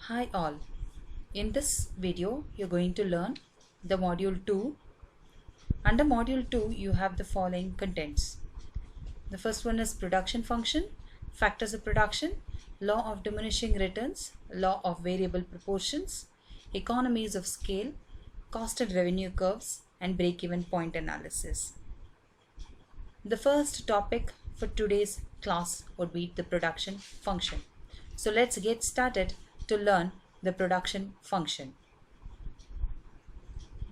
Hi all. In this video you're going to learn the module 2. Under module 2 you have the following contents. The first one is production function, factors of production, law of diminishing returns, law of variable proportions, economies of scale, cost and revenue curves, and break-even point analysis. The first topic for today's class would be the production function. So let's get started to learn the production function.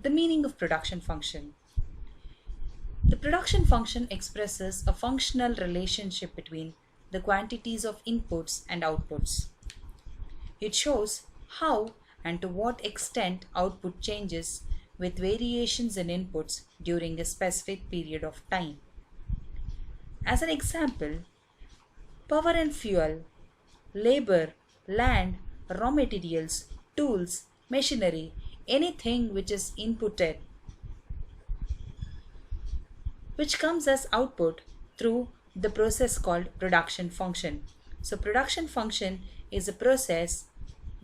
The meaning of production function. The production function expresses a functional relationship between the quantities of inputs and outputs. It shows how and to what extent output changes with variations in inputs during a specific period of time. As an example, power and fuel, labor, land, raw materials, tools, machinery, anything which is inputted, which comes as output through the process called production function. So production function is a process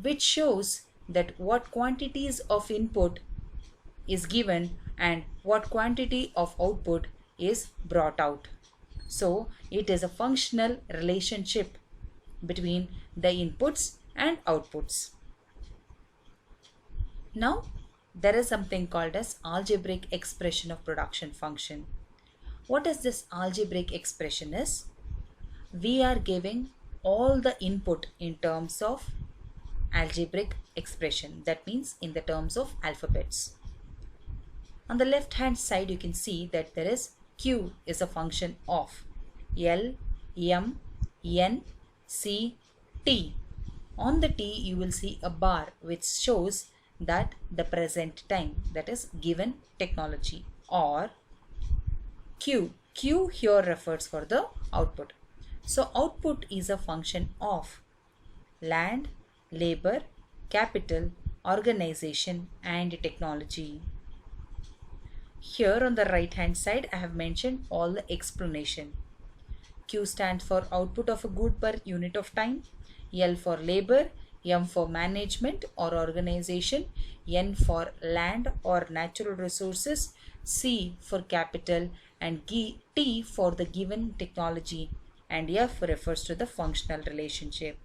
which shows that what quantities of input is given and what quantity of output is brought out. So it is a functional relationship between the inputs and outputs. Now there is something called as algebraic expression of production function. What is this algebraic expression is? We are giving all the input in terms of algebraic expression, that means in the terms of alphabets. On the left hand side you can see that there is Q is a function of L, M, N, C, T. On the T you will see a bar which shows that the present time, that is given technology, or Q. Q here refers for the output. So output is a function of land, labor, capital, organization and technology. Here on the right hand side I have mentioned all the explanation. Q stands for output of a good per unit of time, L for labor, M for management or organization, N for land or natural resources, C for capital, and T for the given technology, and F refers to the functional relationship.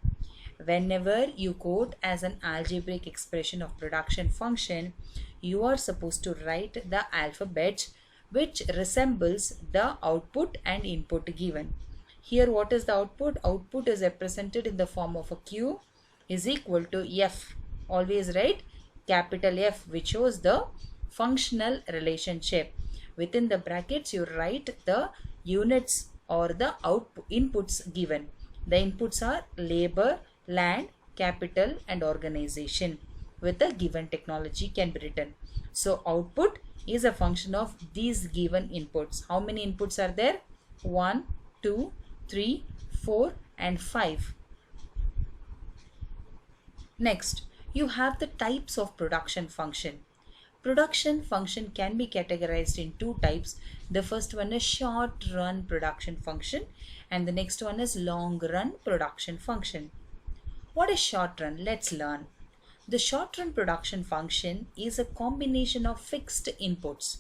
Whenever you quote as an algebraic expression of production function, you are supposed to write the alphabet which resembles the output and input given. Here what is the output? Output is represented in the form of a Q is equal to F. Always write capital F, which shows the functional relationship. Within the brackets you write the units or the inputs given. The inputs are labor, land, capital and organization with the given technology can be written. So output is a function of these given inputs. How many inputs are there? 1, 2, 3, 4 and 5. Next, you have the types of production function. Production function can be categorized in two types. The first one is short run production function and the next one is long run production function. What is short run? Let's learn. The short run production function is a combination of fixed inputs.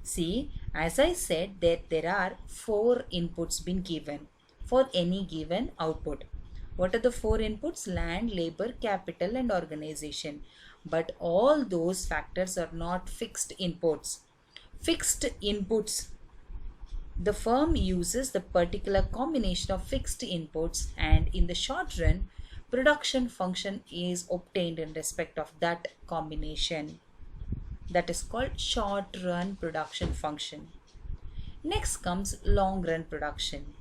See, as I said that there are 4 inputs been given for any given output. What are the 4 inputs? Land, labor, capital and organization. But all those factors are not fixed inputs. Fixed inputs, the firm uses the particular combination of fixed inputs, and in the short run, production function is obtained in respect of that combination. That is called short run production function. Next comes long run production.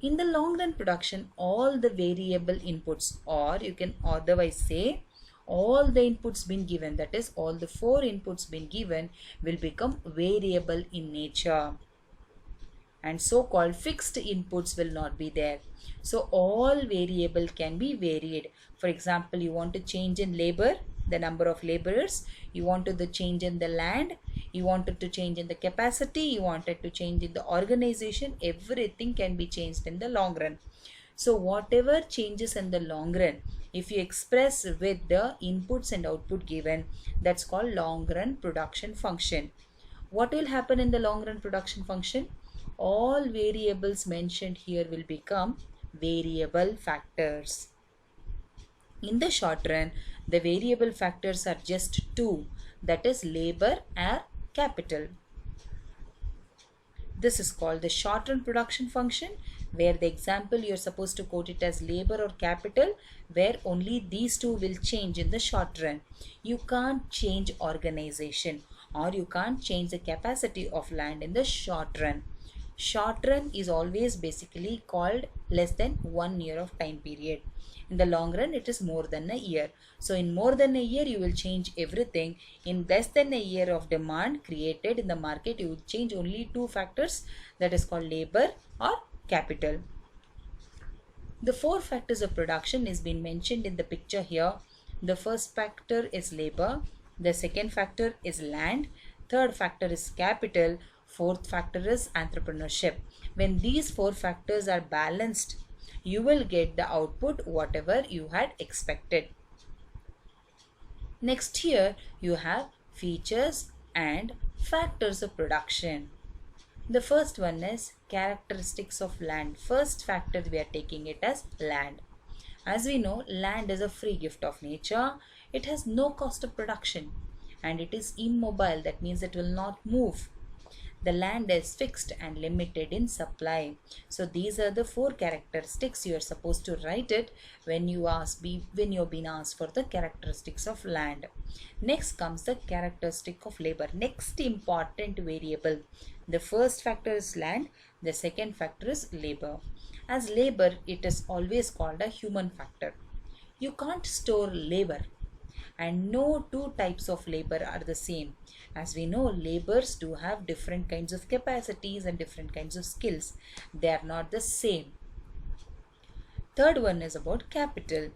In the long run production, all the variable inputs, or you can otherwise say all the inputs been given, that is all the 4 inputs been given, will become variable in nature, and so called fixed inputs will not be there. So all variable can be varied. For example, you want to change in labor, the number of laborers, you wanted to change in the land, you wanted to change in the capacity, you wanted to change in the organization, everything can be changed in the long run. So whatever changes in the long run If you express with the inputs and output given, that's called long run production function. What will happen in the long run production function? All variables mentioned here will become variable factors. In the short run, the variable factors are just two, that is labor or capital. This is called the short run production function, where the example you're supposed to quote it as labor or capital, where only these two will change in the short run. You can't change organization or you can't change the capacity of land in the short run. Short run is always basically called less than 1 year of time period. In the long run, it is more than a year. So in more than a year, you will change everything. In less than a year of demand created in the market, you will change only two factors, that is called labor or capital. The four factors of production is been mentioned in the picture here. The first factor is labor. The second factor is land. Third factor is capital. Fourth factor is entrepreneurship. When these four factors are balanced, you will get the output whatever you had expected. Next here you have features and factors of production. The first one is characteristics of land. First factor we are taking it as land. As we know, land is a free gift of nature. It has no cost of production and it is immobile. That means it will not move. The land is fixed and limited in supply. So these are the four characteristics you are supposed to write it when you've been asked for the characteristics of land. Next comes the characteristic of labor. Next important variable. The first factor is land. The second factor is labor. As labor, it is always called a human factor. You can't store labor, and no two types of labor are the same. As we know, laborers do have different kinds of capacities and different kinds of skills. They are not the same. Third one is about capital.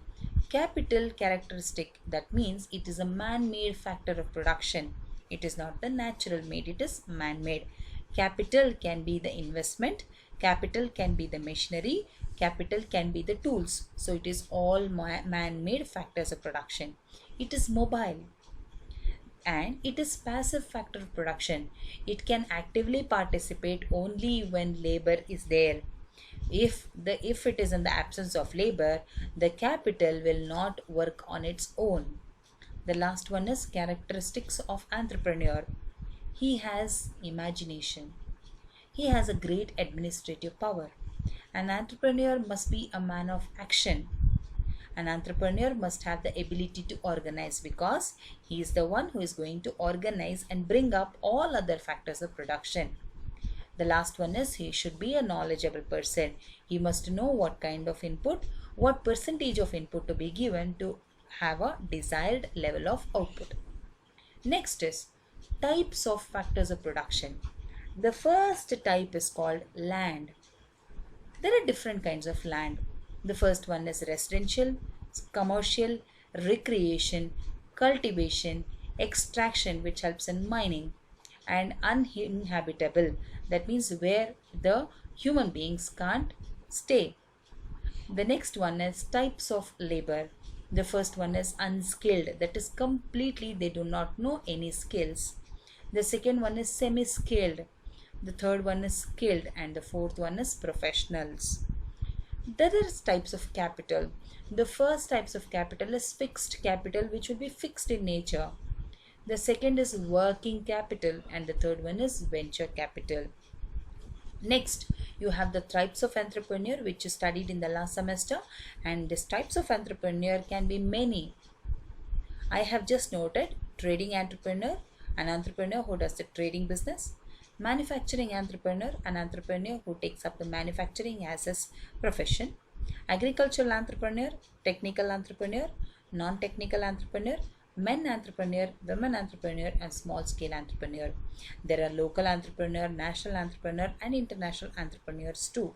Capital characteristic, that means it is a man-made factor of production. It is not the natural made, it is man-made. Capital can be the investment, capital can be the machinery, capital can be the tools. So it is all man-made factors of production. It is mobile and it is passive factor of production. It can actively participate only when labor is there. If it is in the absence of labor, the capital will not work on its own. The last one is characteristics of entrepreneur. He has imagination. He has a great administrative power. An entrepreneur must be a man of action. An entrepreneur must have the ability to organize, because he is the one who is going to organize and bring up all other factors of production. The last one is he should be a knowledgeable person. He must know what kind of input, what percentage of input to be given to have a desired level of output. Next is types of factors of production. The first type is called land. There are different kinds of land. The first one is residential, commercial, recreation, cultivation, extraction, which helps in mining, and uninhabitable. That means where the human beings can't stay. The next one is types of labor. The first one is unskilled. That is completely they do not know any skills. The second one is semi-skilled. The third one is skilled, and the fourth one is professionals. There is types of capital. The first types of capital is fixed capital, which will be fixed in nature. The second is working capital, and the third one is venture capital. Next, you have the types of entrepreneur, which you studied in the last semester, and these types of entrepreneur can be many. I have just noted trading entrepreneur, an entrepreneur who does the trading business. Manufacturing entrepreneur, an entrepreneur who takes up the manufacturing as his profession. Agricultural entrepreneur, technical entrepreneur, non-technical entrepreneur, men entrepreneur, women entrepreneur, and small scale entrepreneur. There are local entrepreneur, national entrepreneur, and international entrepreneurs too.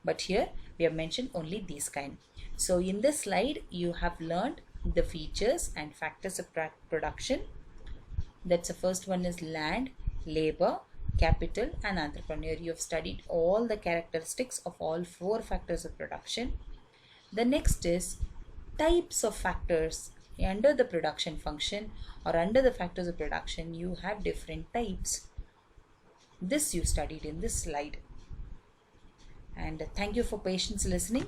But here we have mentioned only these kind. So in this slide you have learned the features and factors of production. That's the first one is land, labor, capital, and entrepreneur. You have studied all the characteristics of all four factors of production. The next is types of factors under the production function or under the factors of production. You have different types. This you studied in this slide. And thank you for patience listening.